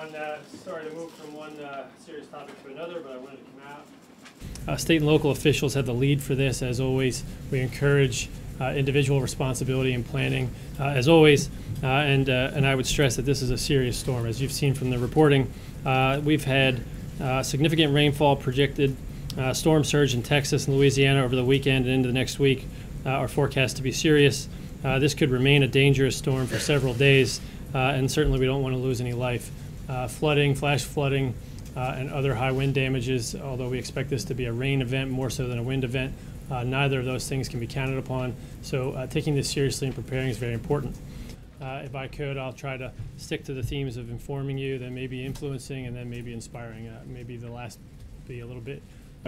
everyone. Sorry to move from one serious topic to another, but I wanted to come out. State and local officials have the lead for this. As always, we encourage individual responsibility and planning, as always, and I would stress that this is a serious storm. As you've seen from the reporting, we've had significant rainfall projected, storm surge in Texas and Louisiana over the weekend and into the next week are forecast to be serious. This could remain a dangerous storm for several days, and certainly we don't want to lose any life. Flooding, flash flooding, and other high wind damages, although we expect this to be a rain event more so than a wind event, neither of those things can be counted upon. So taking this seriously and preparing is very important. If I could, I'll try to stick to the themes of informing you, then maybe influencing, and then maybe inspiring. Maybe the last be a little bit.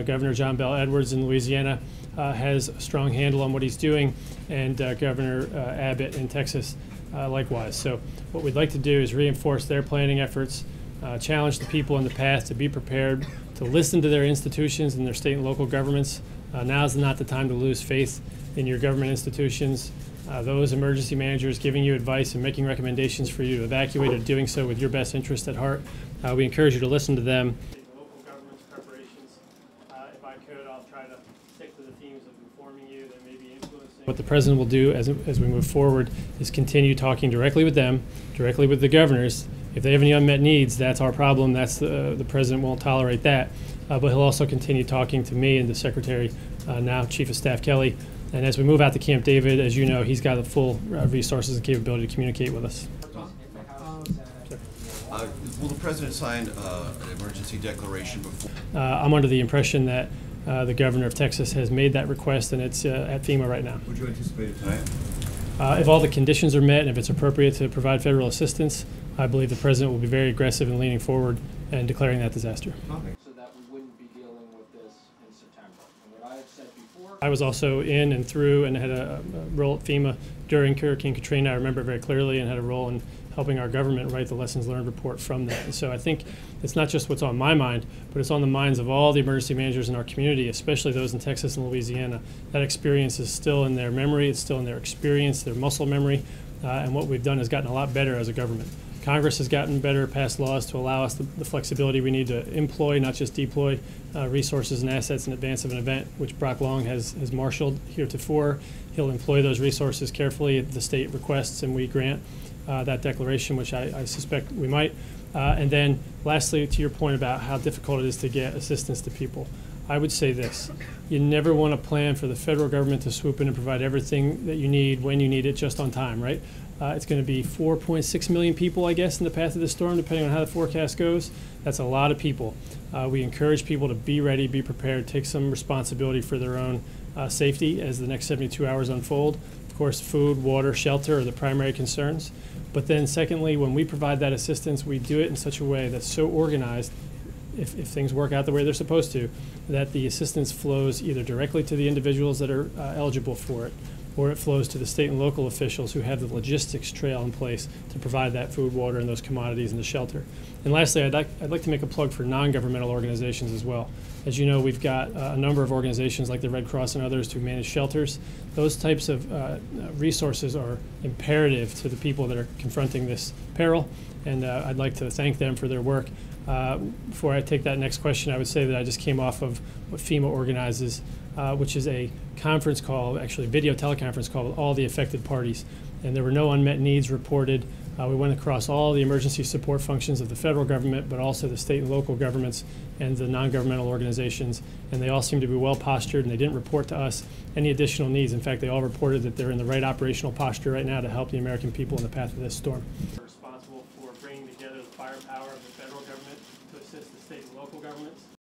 Governor John Bel Edwards in Louisiana has a strong handle on what he's doing, and Governor Abbott in Texas likewise. So what we'd like to do is reinforce their planning efforts, challenge the people in the path to be prepared, to listen to their institutions and their state and local governments. Now is not the time to lose faith in your government institutions. Those emergency managers giving you advice and making recommendations for you to evacuate are doing so with your best interest at heart. We encourage you to listen to them. Local government's preparations. If I could, I'll try to stick to the themes of informing you, then maybe influencing. What the president will do as we move forward is continue talking directly with them, directly with the governors. If they have any unmet needs, that's our problem. That's the president won't tolerate that. But he'll also continue talking to me and the Secretary, now Chief of Staff Kelly. And as we move out to Camp David, as you know, he's got the full resources and capability to communicate with us. Will the president sign an emergency declaration before? I'm under the impression that the governor of Texas has made that request, and it's at FEMA right now. Would you anticipate it tonight? If all the conditions are met and if it's appropriate to provide federal assistance, I believe the president will be very aggressive in leaning forward and declaring that disaster. So that we wouldn't be dealing with this in September. And what I have said before, I was also in and through and had a role at FEMA during Hurricane Katrina. I remember it very clearly, and had a role in helping our government write the lessons learned report from that. And so I think it's not just what's on my mind, but it's on the minds of all the emergency managers in our community, especially those in Texas and Louisiana. That experience is still in their memory, it's still in their experience, their muscle memory, and what we've done has gotten a lot better as a government. Congress has gotten better, passed laws to allow us the flexibility we need to employ, not just deploy, resources and assets in advance of an event, which Brock Long has marshaled heretofore. He'll employ those resources carefully if the state requests and we grant that declaration, which I suspect we might. And then lastly, to your point about how difficult it is to get assistance to people, I would say this: you never want to plan for the federal government to swoop in and provide everything that you need when you need it just on time, right? It's going to be 4.6 million people, I guess, in the path of the storm, depending on how the forecast goes. That's a lot of people. We encourage people to be ready, be prepared, take some responsibility for their own safety as the next 72 hours unfold. Of course, food, water, shelter are the primary concerns. But then secondly, when we provide that assistance, we do it in such a way that's so organized, if things work out the way they're supposed to, that the assistance flows either directly to the individuals that are eligible for it, or it flows to the state and local officials who have the logistics trail in place to provide that food, water, and those commodities and the shelter. And lastly, I'd like to make a plug for non-governmental organizations as well. As you know, we've got a number of organizations like the Red Cross and others who manage shelters. Those types of resources are imperative to the people that are confronting this peril, and I'd like to thank them for their work. Before I take that next question, I would say that I just came off of what FEMA organizes, which is a conference call, actually a video teleconference call with all the affected parties. And there were no unmet needs reported. We went across all the emergency support functions of the federal government, but also the state and local governments and the non-governmental organizations. And they all seem to be well postured, and they didn't report to us any additional needs. In fact, they all reported that they're in the right operational posture right now to help the American people in the path of this storm. Responsible for bringing together the firepower of the federal government to assist the state and local governments.